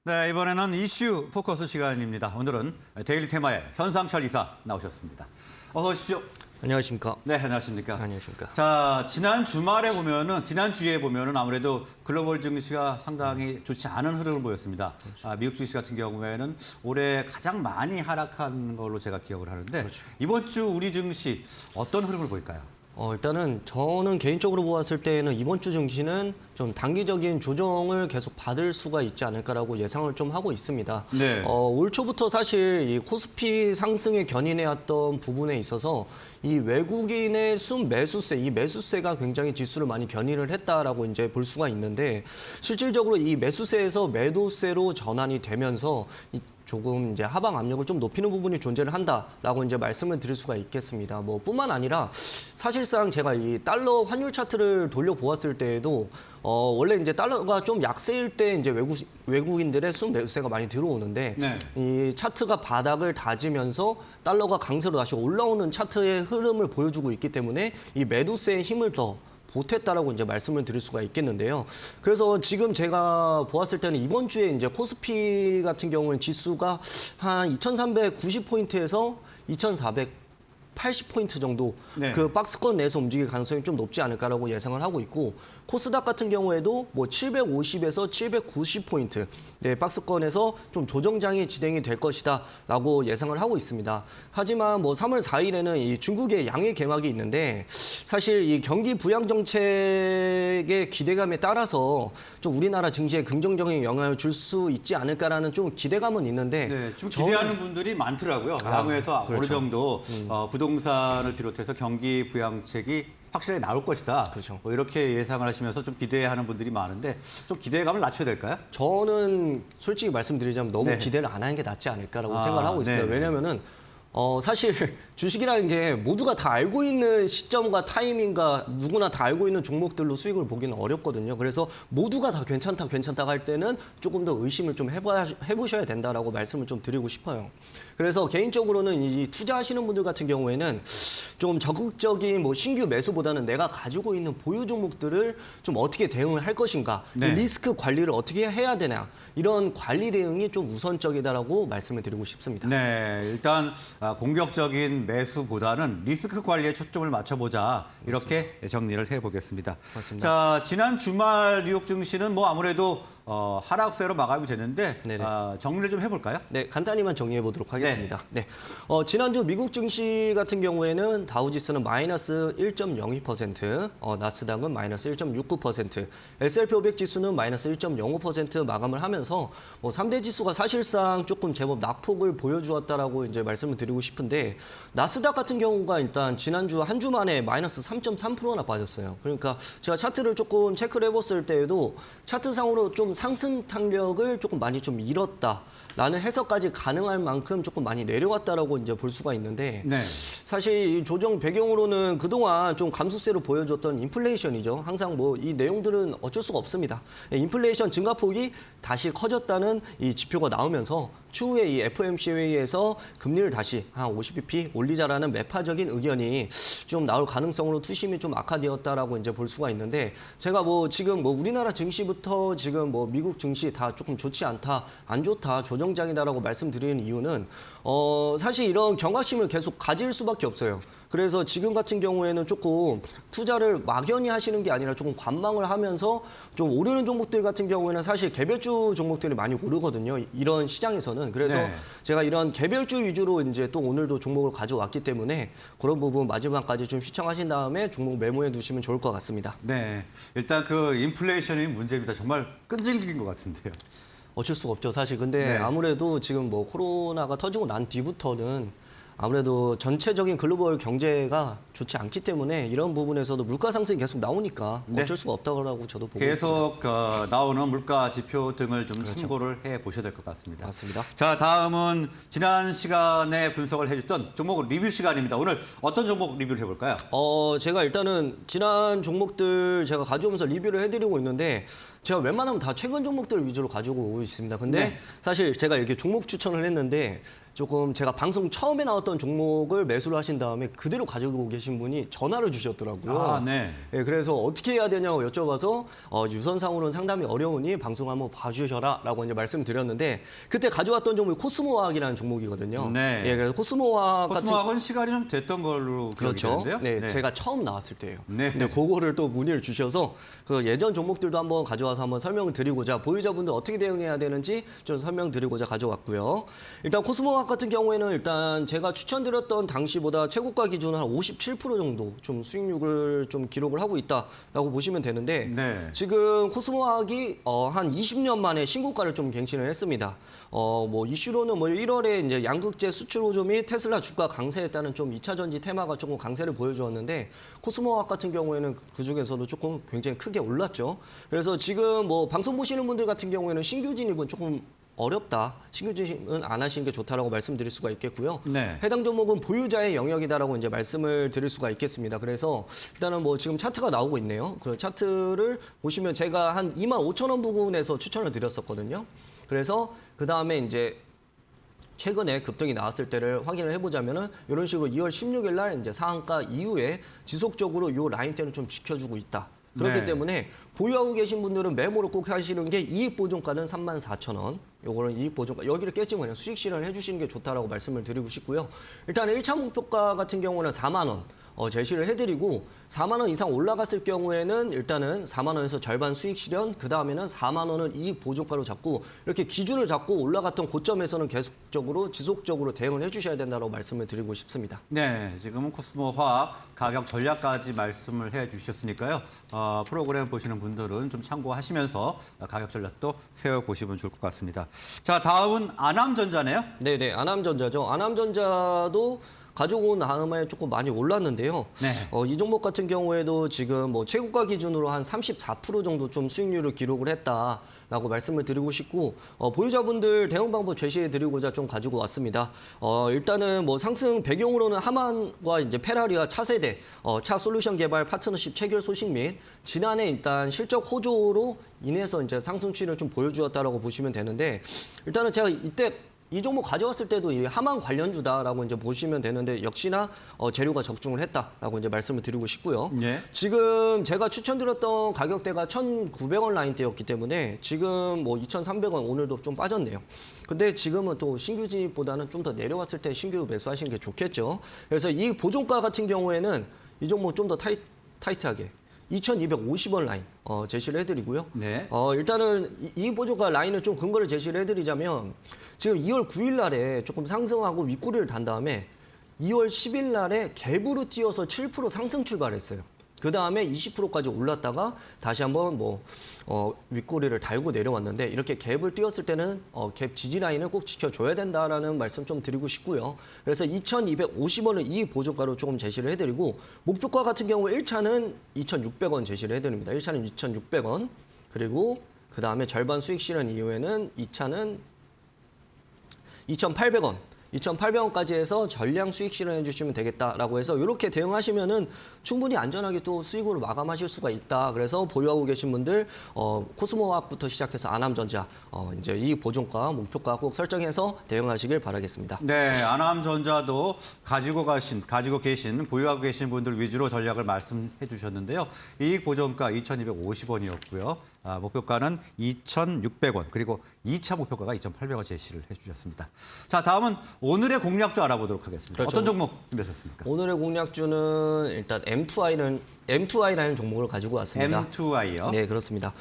네, 이번에는 이슈 포커스 시간입니다. 오늘은 데일리 테마의 현상철 이사 나오셨습니다. 어서 오십시오. 안녕하십니까. 네, 안녕하십니까. 안녕하십니까. 자, 지난주에 보면은 아무래도 글로벌 증시가 상당히 좋지 않은 흐름을 보였습니다. 그렇죠. 미국 증시 같은 경우에는 올해 가장 많이 하락한 걸로 제가 기억을 하는데 그렇죠. 이번 주 우리 증시 어떤 흐름을 보일까요? 일단은 저는 개인적으로 보았을 때는 이번 주 증시는 좀 단기적인 조정을 계속 받을 수가 있지 않을까라고 예상을 좀 하고 있습니다. 네. 올 초부터 사실 이 코스피 상승에 견인해왔던 부분에 있어서 이 외국인의 순매수세, 이 매수세가 굉장히 지수를 많이 견인을 했다라고 이제 볼 수가 있는데 실질적으로 이 매수세에서 매도세로 전환이 되면서 조금 이제 하방 압력을 좀 높이는 부분이 존재를 한다라고 이제 말씀을 드릴 수가 있겠습니다. 뭐 뿐만 아니라 사실상 제가 이 달러 환율 차트를 돌려보았을 때에도 원래 이제 달러가 좀 약세일 때 이제 외국인들의 순매수세가 많이 들어오는데 네. 이 차트가 바닥을 다지면서 달러가 강세로 다시 올라오는 차트의 흐름을 보여주고 있기 때문에 이 매도세의 힘을 더 보탰다라고 이제 말씀을 드릴 수가 있겠는데요. 그래서 지금 제가 보았을 때는 이번 주에 이제 코스피 같은 경우는 지수가 한 2,390포인트에서 2,480포인트 정도 네. 그 박스권 내에서 움직일 가능성이 좀 높지 않을까라고 예상을 하고 있고 코스닥 같은 경우에도 뭐 750에서 790포인트 네, 박스권에서 좀 조정장이 진행이 될 것이다라고 예상을 하고 있습니다. 하지만 뭐 3월 4일에는 이 중국의 양의 개막이 있는데 사실 이 경기 부양 정책의 기대감에 따라서 좀 우리나라 증시에 긍정적인 영향을 줄 수 있지 않을까라는 좀 기대감은 있는데 네, 좀 기대하는 분들이 많더라고요. 양호에서 그렇죠. 어느 정도 부동산을 비롯해서 경기 부양책이 확실하게 나올 것이다. 그렇죠. 뭐 이렇게 예상을 하시면서 좀 기대하는 분들이 많은데 좀 기대감을 낮춰야 될까요? 저는 솔직히 말씀드리자면 너무 네. 기대를 안 하는 게 낫지 않을까라고 생각을 하고 있습니다. 네. 왜냐면은 사실 주식이라는 게 모두가 다 알고 있는 시점과 타이밍과 누구나 다 알고 있는 종목들로 수익을 보기는 어렵거든요. 그래서 모두가 다 괜찮다 할 때는 조금 더 의심을 좀 해보셔야 된다라고 말씀을 좀 드리고 싶어요. 그래서 개인적으로는 이 투자하시는 분들 같은 경우에는 좀 적극적인 뭐 신규 매수보다는 내가 가지고 있는 보유 종목들을 좀 어떻게 대응을 할 것인가, 네. 이 리스크 관리를 어떻게 해야 되냐, 이런 관리 대응이 좀 우선적이다라고 말씀을 드리고 싶습니다. 네, 일단 공격적인 매수보다는 리스크 관리에 초점을 맞춰보자 이렇게 정리를 해보겠습니다. 맞습니다. 자, 지난 주말 뉴욕 증시는 뭐 아무래도 하락세로 마감이 됐는데 네네. 정리를 좀 해볼까요? 네, 간단히만 정리해 보도록 하겠습니다. 네. 지난주 미국 증시 같은 경우에는 다우지수는 마이너스 1.02%, 나스닥은 마이너스 1.69%, S&P 500 지수는 마이너스 1.05% 마감을 하면서 뭐 3대 지수가 사실상 조금 제법 낙폭을 보여주었다라고 이제 말씀을 드리고 싶은데 나스닥 같은 경우가 일단 지난주 한 주 만에 마이너스 3.3%나 빠졌어요. 그러니까 제가 차트를 조금 체크를 해봤을 때에도 차트상으로 좀 상승 탄력을 조금 많이 좀 잃었다라는 해석까지 가능할 만큼 조금 많이 내려왔다라고 이제 볼 수가 있는데 네. 사실 이 조정 배경으로는 그동안 좀 감소세로 보여줬던 인플레이션이죠. 항상 뭐 이 내용들은 어쩔 수가 없습니다. 인플레이션 증가폭이 다시 커졌다는 이 지표가 나오면서 추후에 이 FOMC 회의에서 금리를 다시 한 50bp 올리자라는 매파적인 의견이 좀 나올 가능성으로 투심이 좀 악화되었다라고 이제 볼 수가 있는데 제가 뭐 지금 뭐 우리나라 증시부터 지금 뭐 미국 증시 다 조금 좋지 않다, 안 좋다, 조정장이다라고 말씀드리는 이유는 사실 이런 경각심을 계속 가질 수밖에 없어요. 그래서 지금 같은 경우에는 조금 투자를 막연히 하시는 게 아니라 조금 관망을 하면서 좀 오르는 종목들 같은 경우에는 사실 개별주 종목들이 많이 오르거든요. 이런 시장에서는. 그래서 네. 제가 이런 개별주 위주로 이제 또 오늘도 종목을 가져왔기 때문에 그런 부분 마지막까지 좀 시청하신 다음에 종목 메모해 두시면 좋을 것 같습니다. 네, 일단 그 인플레이션이 문제입니다. 정말 끈질긴 것 같은데요. 어쩔 수가 없죠, 사실. 근데 네. 아무래도 지금 뭐 코로나가 터지고 난 뒤부터는 아무래도 전체적인 글로벌 경제가 좋지 않기 때문에 이런 부분에서도 물가 상승이 계속 나오니까 네. 어쩔 수가 없다고 저도 보고 있습니다. 계속 나오는 물가 지표 등을 좀 참고를 해 보셔야 될 것 같습니다. 맞습니다. 자, 다음은 지난 시간에 분석을 해줬던 종목 리뷰 시간입니다. 오늘 어떤 종목 리뷰를 해볼까요? 제가 일단은 지난 종목들 제가 가져오면서 리뷰를 해드리고 있는데 제가 웬만하면 다 최근 종목들 위주로 가지고 오고 있습니다. 근데 네. 사실 제가 이렇게 종목 추천을 했는데 조금 제가 방송 처음에 나왔던 종목을 매수를 하신 다음에 그대로 가지고 계신 계신 분이 전화를 주셨더라고요. 아, 네. 예, 그래서 어떻게 해야 되냐고 여쭤봐서 유선상으로는 상담이 어려우니 방송 한번 봐주셔라라고 이제 말씀드렸는데 그때 가져왔던 종목이 코스모화학이라는 종목이거든요. 네. 예, 그래서 코스모화학 같은 코스모학은 시간이 좀 됐던 걸로 기억이 그렇죠. 되는데요. 네, 제가 처음 나왔을 때예요. 네. 근데 그거를 또 문의를 주셔서 그 예전 종목들도 한번 가져와서 한번 설명을 드리고자 보유자분들 어떻게 대응해야 되는지 좀 설명드리고자 가져왔고요. 일단 코스모학 같은 경우에는 일단 제가 추천드렸던 당시보다 최고가 기준 한 57% 정도 좀 수익률을 좀 기록을 하고 있다라고 보시면 되는데 네. 지금 코스모학이 한 20년 만에 신고가를 좀 갱신을 했습니다. 뭐 이슈로는 뭐 1월에 이제 양극재 수출 호조 및 테슬라 주가 강세에 따른 좀 2차 전지 테마가 조금 강세를 보여주었는데 코스모학 같은 경우에는 그 중에서도 조금 굉장히 크게 올랐죠. 그래서 지금 뭐 방송 보시는 분들 같은 경우에는 신규 진입은 조금 어렵다. 신규 진입은 안 하시는 게 좋다라고 말씀드릴 수가 있겠고요. 네. 해당 종목은 보유자의 영역이다라고 이제 말씀을 드릴 수가 있겠습니다. 그래서 일단은 뭐 지금 차트가 나오고 있네요. 그 차트를 보시면 제가 한 25,000원 부근에서 추천을 드렸었거든요. 그래서 그 다음에 이제 최근에 급등이 나왔을 때를 확인을 해보자면은 이런 식으로 2월 16일 날 이제 상한가 이후에 지속적으로 이 라인대는 좀 지켜주고 있다. 그렇기 네. 때문에 보유하고 계신 분들은 메모로 꼭 하시는 게 이익 보존가는 34,000원. 요거는 이익 보존가. 여기를 깨지면 그냥 수익 실현을 해주시는 게 좋다라고 말씀을 드리고 싶고요. 일단 1차 목표가 같은 경우는 4만 원. 제시를 해드리고 4만 원 이상 올라갔을 경우에는 일단은 4만 원에서 절반 수익 실현, 그 다음에는 4만 원을 이익 보존가로 잡고 이렇게 기준을 잡고 올라갔던 고점에서는 계속적으로 지속적으로 대응을 해주셔야 된다고 말씀을 드리고 싶습니다. 네, 지금은 코스모화학 가격 전략까지 말씀을 해주셨으니까요. 프로그램 보시는 분들은 좀 참고하시면서 가격 전략도 세워보시면 좋을 것 같습니다. 자, 다음은 아남전자네요. 네네, 아남전자죠. 아남전자도 가지고 온 다음에 조금 많이 올랐는데요. 네. 이 종목 같은 경우에도 지금 뭐 최고가 기준으로 한 34% 정도 좀 수익률을 기록을 했다라고 말씀을 드리고 싶고 보유자분들 대응 방법 제시해 드리고자 좀 가지고 왔습니다. 일단은 뭐 상승 배경으로는 하만과 이제 페라리와 차세대 차 솔루션 개발 파트너십 체결 소식 및 지난해 일단 실적 호조로 인해서 이제 상승 추이를 좀 보여주었다라고 보시면 되는데 일단은 제가 이때 이 종목 가져왔을 때도 이 하만 관련주다라고 이제 보시면 되는데 역시나 재료가 적중을 했다라고 이제 말씀을 드리고 싶고요. 네. 지금 제가 추천드렸던 가격대가 1,900원 라인대였기 때문에 지금 뭐 2,300원 오늘도 좀 빠졌네요. 근데 지금은 또 신규 진입보다는 좀 더 내려왔을 때 신규 매수하시는 게 좋겠죠. 그래서 이 보존가 같은 경우에는 이 종목 좀 더 타이트하게 2,250원 라인 제시를 해드리고요. 네. 일단은 이 보조가 라인을 좀 근거를 제시를 해드리자면 지금 2월 9일 날에 조금 상승하고 윗꼬리를 단 다음에 2월 10일 날에 갭으로 뛰어서 7% 상승 출발했어요. 그 다음에 20%까지 올랐다가 다시 한번 윗꼬리를 달고 내려왔는데 이렇게 갭을 띄웠을 때는 갭 지지 라인을 꼭 지켜줘야 된다라는 말씀 좀 드리고 싶고요. 그래서 2,250원을 이 보조가로 조금 제시를 해드리고 목표가 같은 경우 1차는 2,600원 제시를 해드립니다. 1차는 2,600원 그리고 그 다음에 절반 수익 실현 이후에는 2차는 2,800원. 2,800원까지 해서 전량 수익 실현해 주시면 되겠다라고 해서 이렇게 대응하시면은 충분히 안전하게 또 수익으로 마감하실 수가 있다. 그래서 보유하고 계신 분들 코스모화학부터 시작해서 아남전자 이제 이 보존가 목표가 꼭 설정해서 대응하시길 바라겠습니다. 네, 아남전자도 가지고 계신, 보유하고 계신 분들 위주로 전략을 말씀해 주셨는데요. 이익 보존가 2,250원이었고요. 목표가는 2,600원, 그리고 2차 목표가가 2,800원 제시를 해 주셨습니다. 자, 다음은 오늘의 공략주 알아보도록 하겠습니다. 그렇죠. 어떤 종목 준비하셨습니까? 오늘의 공략주는 일단 M2I라는 종목을 가지고 왔습니다. M2I요? 네, 그렇습니다.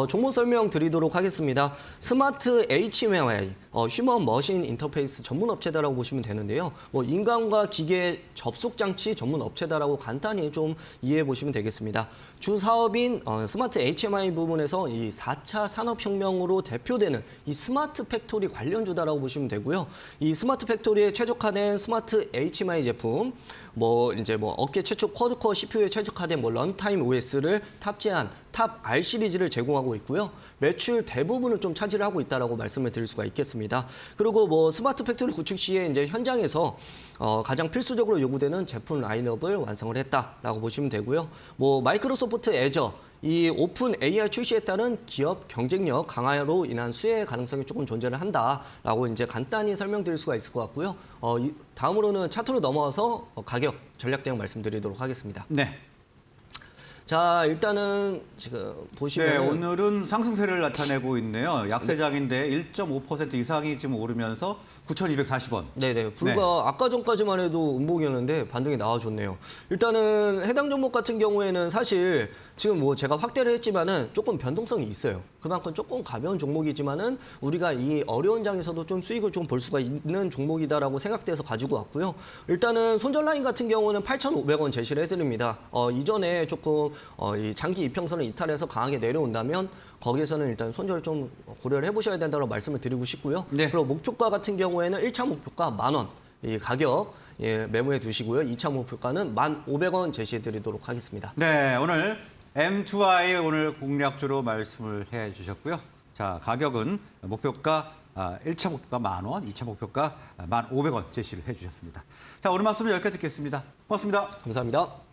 종목 설명 드리도록 하겠습니다. 스마트 HMI, 휴먼 머신 인터페이스 전문 업체다라고 보시면 되는데요. 인간과 기계 접속 장치 전문 업체다라고 간단히 좀 이해해 보시면 되겠습니다. 주 사업인 스마트 HMI 부분에서 이 4차 산업혁명으로 대표되는 이 스마트 팩토리 관련주다라고 보시면 되고요. 이 스마트 팩토리에 최적화된 스마트 HMI 제품, 업계 최초 쿼드코어 CPU에 최적화된 런타임 OS를 탑재한 탑 R 시리즈를 제공하고 있고요. 매출 대부분을 좀 차지를 하고 있다라고 말씀을 드릴 수가 있겠습니다. 그리고 뭐 스마트 팩토리 구축 시에 이제 현장에서 가장 필수적으로 요구되는 제품 라인업을 완성을 했다라고 보시면 되고요. 뭐 마이크로소프트 애저 이 오픈 AI 출시에 따른 기업 경쟁력 강화로 인한 수혜 가능성이 조금 존재를 한다라고 이제 간단히 설명드릴 수가 있을 것 같고요. 다음으로는 차트로 넘어와서 가격 전략 대응 말씀드리도록 하겠습니다. 네. 자, 일단은 지금 보시면 네, 오늘은 상승세를 나타내고 있네요. 약세장인데 1.5% 이상이 지금 오르면서 9,240원. 네네. 불과 아까 전까지만 해도 음봉이었는데 반등이 나와줬네요. 일단은 해당 종목 같은 경우에는 사실 지금 뭐 제가 확대를 했지만은 조금 변동성이 있어요. 그만큼 조금 가벼운 종목이지만은 우리가 이 어려운 장에서도 좀 수익을 좀 볼 수가 있는 종목이다라고 생각돼서 가지고 왔고요. 일단은 손절 라인 같은 경우는 8,500원 제시를 해드립니다. 이전에 조금 이 장기 이평선을 이탈해서 강하게 내려온다면 거기에서는 일단 손절을 좀 고려를 해보셔야 된다고 말씀을 드리고 싶고요. 네. 그리고 목표가 같은 경우에는 1차 목표가 10,000원. 이 가격 메모해 두시고요. 2차 목표가는 1,500원 제시해 드리도록 하겠습니다. 네, 오늘 M2I 오늘 공략주로 말씀을 해 주셨고요. 자, 가격은 목표가 1차 목표가 10,000원, 2차 목표가 1,500원 제시를 해 주셨습니다. 자, 오늘 말씀은 여기까지 듣겠습니다. 고맙습니다. 감사합니다.